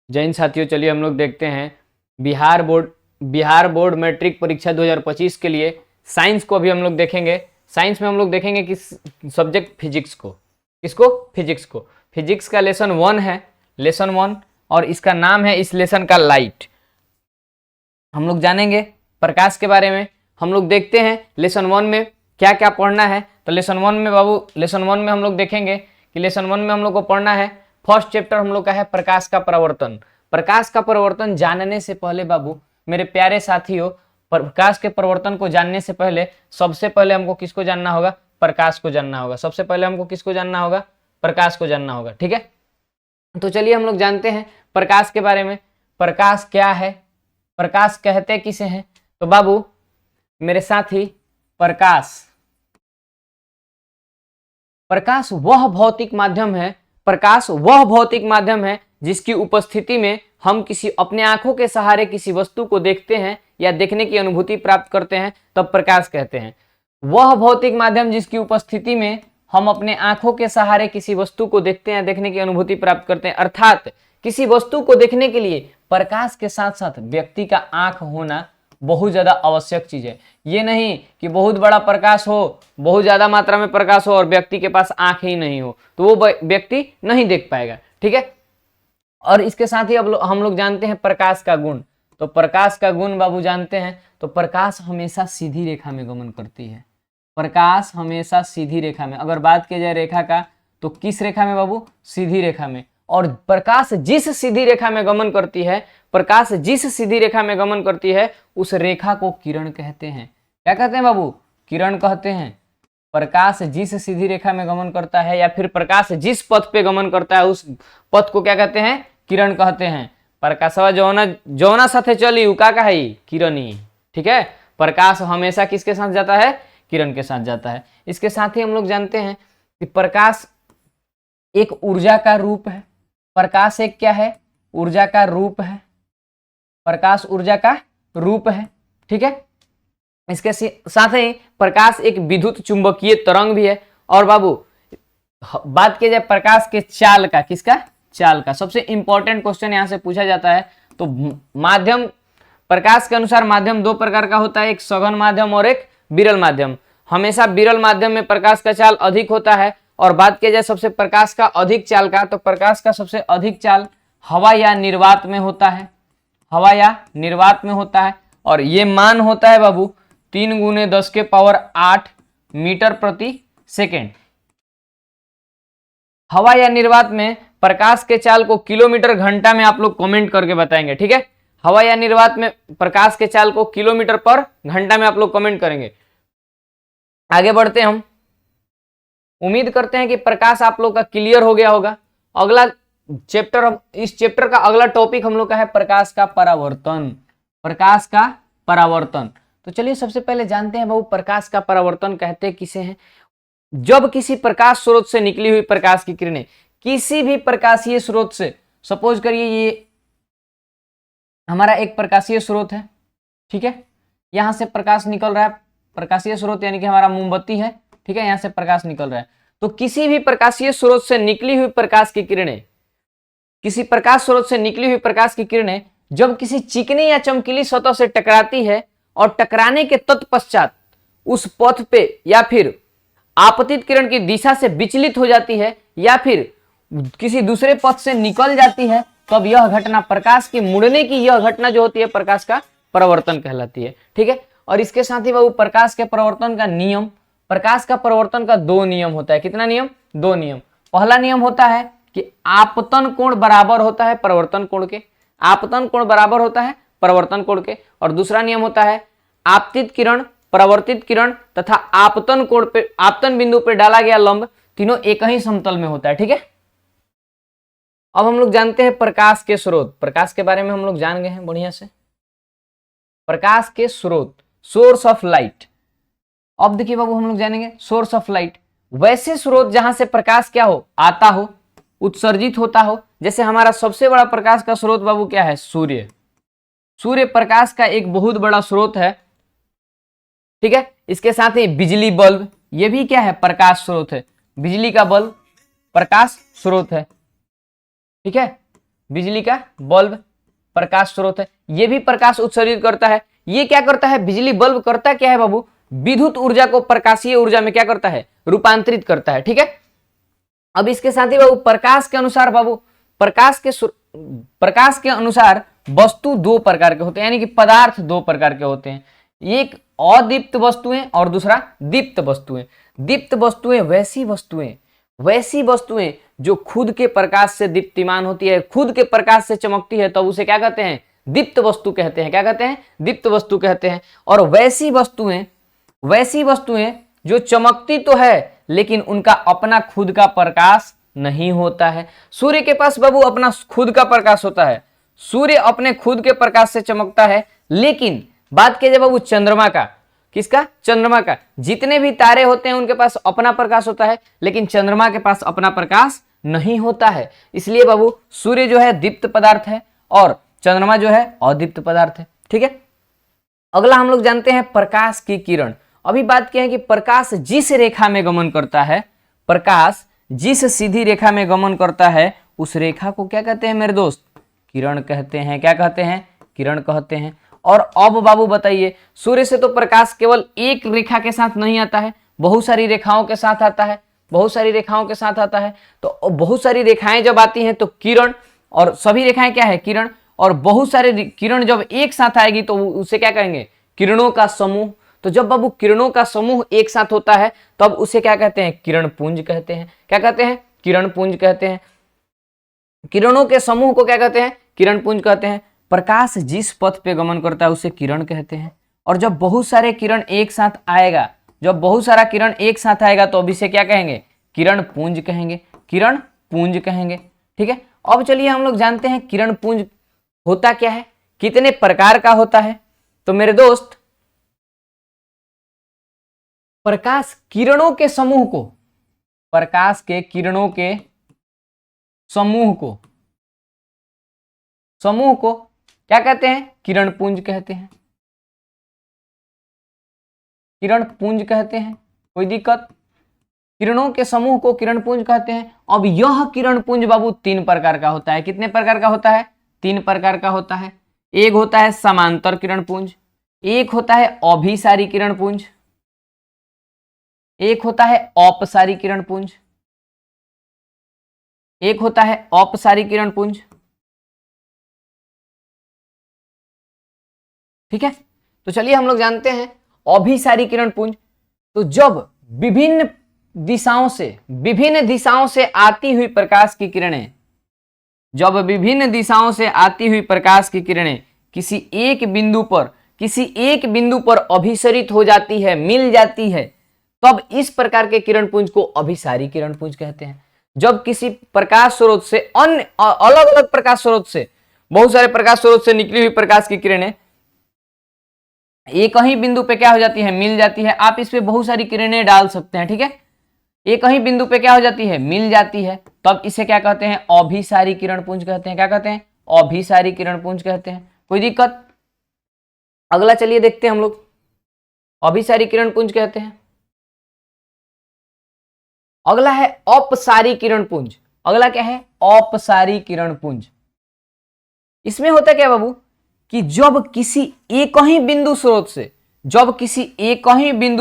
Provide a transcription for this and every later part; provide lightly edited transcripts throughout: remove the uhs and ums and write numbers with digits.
जय हिंद साथियों, चलिए हम लोग देखते हैं बिहार बोर्ड मैट्रिक परीक्षा 2025 के लिए साइंस को अभी हम लोग देखेंगे। साइंस में हम लोग देखेंगे कि सब्जेक्ट फिजिक्स को, किसको? फिजिक्स को। फिजिक्स का लेसन 1 है, लेसन 1, और इसका नाम है इस लेसन का लाइट। हम लोग जानेंगे प्रकाश के बारे में। हम लोग देखते हैं लेसन 1 में क्या क्या पढ़ना है। तो लेसन 1 में बाबू, लेसन 1 में हम लोग देखेंगे कि लेसन 1 में हम लोग को पढ़ना है, फर्स्ट चैप्टर हम लोग का है प्रकाश का परावर्तन। प्रकाश का परावर्तन जानने से पहले बाबू, मेरे प्यारे साथियों, प्रकाश के परावर्तन को जानने से पहले सबसे पहले हमको किसको जानना होगा? प्रकाश को जानना होगा। सबसे पहले हमको किसको जानना होगा? प्रकाश को जानना होगा। ठीक है, तो चलिए हम लोग जानते हैं प्रकाश के बारे में। प्रकाश क्या है? प्रकाश कहते किसे हैं? तो बाबू मेरे साथी, प्रकाश वह भौतिक माध्यम है, प्रकाश वह भौतिक माध्यम है जिसकी उपस्थिति में हम किसी अपने आंखों के सहारे किसी वस्तु को देखते हैं या देखने की अनुभूति प्राप्त करते हैं, तब प्रकाश कहते हैं। वह भौतिक माध्यम जिसकी उपस्थिति में हम अपने आंखों के सहारे किसी वस्तु को देखते हैं, देखने की अनुभूति प्राप्त करते हैं। अर्थात किसी वस्तु को देखने के लिए प्रकाश के साथ साथ व्यक्ति का आंख होना बहुत ज्यादा आवश्यक चीज है। ये नहीं कि बहुत बड़ा प्रकाश हो, बहुत ज्यादा मात्रा में प्रकाश हो और व्यक्ति के पास आंख ही नहीं हो, तो वो व्यक्ति नहीं देख पाएगा। ठीक है, और इसके साथ ही अब हम लोग जानते हैं प्रकाश का गुण। तो प्रकाश का गुण बाबू जानते हैं, तो प्रकाश हमेशा सीधी रेखा में गमन करती है। प्रकाश हमेशा सीधी रेखा में, अगर बात की जाए रेखा का, तो किस रेखा में बाबू? सीधी रेखा में। और प्रकाश जिस सीधी रेखा में गमन करती है, प्रकाश जिस सीधी रेखा में गमन करती है, उस रेखा को किरण कहते हैं। क्या कहते हैं बाबू? किरण कहते हैं। प्रकाश जिस सीधी रेखा में गमन करता है या फिर प्रकाश जिस पथ पे गमन करता है, उस पथ को क्या कहते हैं? किरण कहते हैं। प्रकाशवा जौना साथे चली उ का है? किरणी। ठीक है, प्रकाश हमेशा किसके साथ जाता है? किरण के साथ जाता है। इसके साथ ही हम लोग जानते हैं कि प्रकाश एक ऊर्जा का रूप है। प्रकाश एक क्या है? ऊर्जा का रूप है। प्रकाश ऊर्जा का रूप है। ठीक है, इसके साथ ही प्रकाश एक विद्युत चुंबकीय तरंग भी है। और बाबू बात की जाए प्रकाश के चाल का, किसका? चाल का। सबसे इंपॉर्टेंट क्वेश्चन यहां से पूछा जाता है। तो माध्यम, प्रकाश के अनुसार माध्यम दो प्रकार का होता है, एक सघन माध्यम और एक विरल माध्यम। हमेशा विरल माध्यम में प्रकाश का चाल अधिक होता है। और बात की जाए सबसे प्रकाश का अधिक चाल का, तो प्रकाश का सबसे अधिक चाल हवा या निर्वात में होता है। हवा या निर्वात में होता है, और ये मान होता है बाबू 3 × 10⁸ मीटर प्रति सेकेंड। हवा या निर्वात में प्रकाश के चाल को किलोमीटर घंटा में आप लोग कमेंट करके बताएंगे। ठीक है, हवा या निर्वात में प्रकाश के चाल को किलोमीटर पर घंटा में आप लोग कमेंट करेंगे। आगे बढ़ते हैं हम। उम्मीद करते हैं कि प्रकाश आप लोग का क्लियर हो गया होगा। अगला चैप्टर, इस चैप्टर का अगला टॉपिक हम लोग का है प्रकाश का परावर्तन। प्रकाश का परावर्तन। तो चलिए सबसे पहले जानते हैं बाबू प्रकाश का परावर्तन कहते किसे हैं। जब किसी प्रकाश स्रोत से निकली हुई प्रकाश की किरणें किसी भी प्रकाशीय स्रोत से, सपोज करिए ये हमारा एक प्रकाशीय स्रोत है, ठीक है, यहां से प्रकाश निकल रहा है। प्रकाशीय स्रोत यानी कि हमारा मोमबत्ती है, ठीक है, यहां से प्रकाश निकल रहा है। तो किसी भी प्रकाशीय स्रोत से निकली हुई प्रकाश की किरणें, किसी प्रकाश स्रोत से निकली हुई प्रकाश की किरणें जब किसी चिकनी या चमकीली सतह से टकराती है और टकराने के तत्पश्चात उस पथ पे या फिर आपतित किरण की दिशा से विचलित हो जाती है या फिर किसी दूसरे पथ से निकल जाती है, तब यह घटना, प्रकाश की मुड़ने की यह घटना जो होती है, प्रकाश का परावर्तन कहलाती है। ठीक है, और इसके साथ ही बाबू प्रकाश के परावर्तन का नियम, प्रकाश का परावर्तन का 2 नियम होता है। कितना नियम? 2 नियम। पहला नियम होता है कि आपतन कोण बराबर होता है परावर्तन कोण के, आपतन कोण बराबर होता है परावर्तन कोण के। और दूसरा नियम होता है आपतित किरण, परावर्तित किरण तथा आपतन कोण पे, आपतन बिंदु पे डाला गया लंब, तीनों एक ही समतल में होता है। ठीक है, अब हम लोग जानते हैं प्रकाश के स्रोत। प्रकाश के बारे में हम लोग जान गए हैं बढ़िया से। प्रकाश के स्रोत, सोर्स ऑफ लाइट। अब देखिए बाबू हम लोग जानेंगे सोर्स ऑफ लाइट, वैसे स्रोत जहां से प्रकाश क्या हो? आता हो, उत्सर्जित होता हो। जैसे हमारा सबसे बड़ा प्रकाश का स्रोत बाबू क्या है? सूर्य। सूर्य प्रकाश का एक बहुत बड़ा स्रोत है। ठीक है, इसके साथ ही बिजली बल्ब, ये भी क्या है? प्रकाश स्रोत है। बिजली का बल्ब प्रकाश स्रोत है। ठीक है, बिजली का बल्ब प्रकाश स्रोत है, ये भी प्रकाश उत्सर्जित करता है। ये क्या करता है, बिजली बल्ब करता क्या है बाबू, विद्युत ऊर्जा को प्रकाशीय ऊर्जा में क्या करता है, रूपांतरित करता है। ठीक है, अब इसके साथ ही बाबू प्रकाश के अनुसार बाबू, प्रकाश के अनुसार वस्तु दो प्रकार के होते हैं, यानी कि पदार्थ दो प्रकार के होते हैं। एक अदीप्त वस्तुएं और दूसरा दीप्त वस्तुएं। दीप्त वस्तुएं वैसी वस्तुएं जो खुद के प्रकाश से दीप्तिमान होती है, खुद के प्रकाश से चमकती है, तो उसे क्या कहते हैं, दीप्त वस्तु कहते हैं। क्या कहते हैं, दीप्त वस्तु कहते हैं। और वैसी वस्तुएं जो चमकती तो है लेकिन उनका अपना खुद का प्रकाश नहीं होता है। सूर्य के पास बाबू अपना खुद का प्रकाश होता है, सूर्य अपने खुद के प्रकाश से चमकता है। लेकिन बात कीजिए बाबू चंद्रमा का, किसका, चंद्रमा का। जितने भी तारे होते हैं उनके पास अपना प्रकाश होता है, लेकिन चंद्रमा के पास अपना प्रकाश नहीं होता है। इसलिए बाबू सूर्य जो है दीप्त पदार्थ है और चंद्रमा जो है अदीप्त पदार्थ है। ठीक है, अगला हम लोग जानते हैं प्रकाश की किरण। अभी बात किया है कि प्रकाश जिस रेखा में गमन करता है, प्रकाश जिस सीधी रेखा में गमन करता है उस रेखा को क्या कहते हैं मेरे दोस्त, किरण कहते हैं। क्या कहते हैं, किरण कहते हैं। और अब बाबू बताइए, सूर्य से तो प्रकाश केवल एक रेखा के साथ नहीं आता है, बहुत सारी रेखाओं के साथ आता है, बहुत सारी रेखाओं के साथ आता है। तो बहुत सारी रेखाएं जब आती हैं तो किरण, और सभी रेखाएं क्या है, किरण। और बहुत सारे किरण जब एक साथ आएगी तो उसे क्या कहेंगे, किरणों का समूह। तो जब बाबू किरणों का समूह एक साथ होता है तब उसे क्या कहते हैं, किरण पुंज कहते हैं। क्या कहते हैं, किरण पुंज कहते हैं। किरणों के समूह को क्या कहते हैं, किरण पुंज कहते हैं। प्रकाश जिस पथ पे गमन करता है उसे किरण कहते हैं। और जब बहुत सारे किरण एक साथ आएगा, जब बहुत सारा किरण एक साथ आएगा तो अब इसे क्या कहेंगे, किरण पुंज कहेंगे, किरण पुंज कहेंगे। ठीक है, अब चलिए हम लोग जानते हैं किरण पुंज होता क्या है, कितने प्रकार का होता है। तो मेरे दोस्त, प्रकाश किरणों के समूह को, प्रकाश के किरणों के समूह को क्या कहते हैं, किरण पुंज कहते हैं, किरण पुंज कहते हैं। कोई दिक्कत, किरणों के समूह को किरण पुंज कहते हैं। अब यह किरण पुंज बाबू तीन प्रकार का होता है। कितने प्रकार का होता है, तीन प्रकार का होता है। एक होता है समांतर किरण पुंज, एक होता है अभिसारी किरण पुंज, एक होता है औपसारी किरण पुंज, एक होता है औपसारी किरण पुंज। ठीक है, तो चलिए हम लोग जानते हैं अभिसारी किरण पुंज। तो जब विभिन्न दिशाओं से आती हुई प्रकाश की किरणें, जब विभिन्न दिशाओं से आती हुई प्रकाश की किरणें किसी एक बिंदु पर अभिसरित हो जाती है, मिल जाती है, तब इस प्रकार के किरण पुंज को अभिसारी किरण पुंज कहते हैं। जब किसी प्रकाश स्रोत से अन्य अलग अलग प्रकाश स्रोत से, बहुत सारे प्रकाश स्रोत से निकली हुई प्रकाश की किरणें एक ही बिंदु पे क्या हो जाती है, मिल जाती है। आप इस पे बहुत सारी किरणें डाल सकते हैं। ठीक है, एक ही बिंदु पे क्या हो जाती है, मिल जाती है, तब इसे क्या कहते हैं, अभिसारी किरण पुंज कहते हैं। क्या कहते हैं, अभिसारी किरण पुंज कहते हैं। कोई दिक्कत, अगला चलिए देखते हैं हम लोग, अभिसारी किरण पुंज कहते हैं। अगला है औपसारी किरण पुंज। अगला क्या है, औपसारी किरण पुंज। इसमें होता क्या बाबू कि जब किसी एक ही बिंदु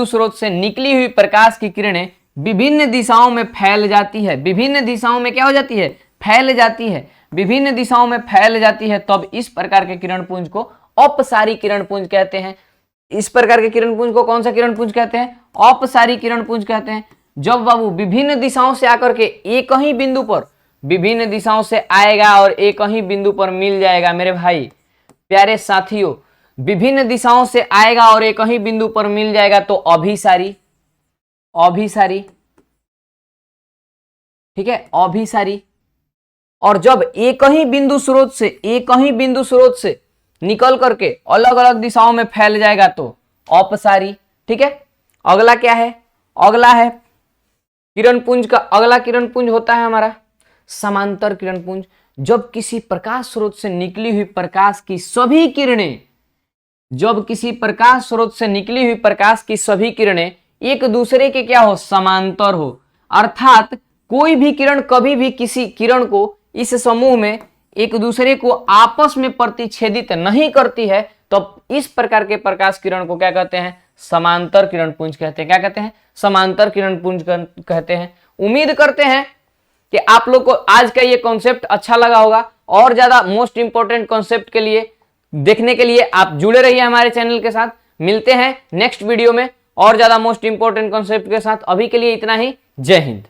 स्रोत से निकली हुई प्रकाश की किरणें विभिन्न दिशाओं में फैल जाती है, विभिन्न दिशाओं में क्या हो जाती है, फैल जाती है, विभिन्न दिशाओं में फैल जाती है, तब इस प्रकार के किरण पुंज को औपसारी किरण पुंज कहते हैं। इस प्रकार के किरण पुंज को कौन सा किरण पुंज कहते हैं, औपसारी किरण पुंज कहते हैं। जब बाबू विभिन्न दिशाओं से आकर के एक ही बिंदु पर, विभिन्न दिशाओं से आएगा और एक ही बिंदु पर मिल जाएगा, मेरे भाई प्यारे साथियों, विभिन्न दिशाओं से आएगा और एक ही बिंदु पर मिल जाएगा तो अभिसारी, ठीक है, अभिसारी। और जब एक ही बिंदु स्रोत से निकल करके अलग अलग दिशाओं में फैल जाएगा तो औपसारी। ठीक है, अगला क्या है, अगला है किरण पुंज का, अगला किरण पुंज होता है हमारा समांतर किरण पुंज। जब किसी प्रकाश स्रोत से निकली हुई प्रकाश की सभी किरणें, जब किसी प्रकाश स्रोत से निकली हुई प्रकाश की सभी किरणें एक दूसरे के क्या हो, समांतर हो, अर्थात कोई भी किरण कभी भी किसी किरण को इस समूह में एक दूसरे को आपस में प्रतिच्छेदित नहीं करती है, तो इस प्रकार के प्रकाश किरण को क्या कहते हैं? समांतर किरण पुंज कहते हैं। क्या कहते हैं? समांतर किरण पुंज कहते हैं। उम्मीद करते हैं कि आप लोग को आज का ये कॉन्सेप्ट अच्छा लगा होगा। और ज्यादा मोस्ट इंपॉर्टेंट कॉन्सेप्ट के लिए देखने के लिए आप जुड़े रहिए हमारे चैनल के साथ। मिलते हैं नेक्स्ट वीडियो में और ज्यादा मोस्ट इंपॉर्टेंट कॉन्सेप्ट के साथ। अभी के लिए इतना ही। जय हिंद।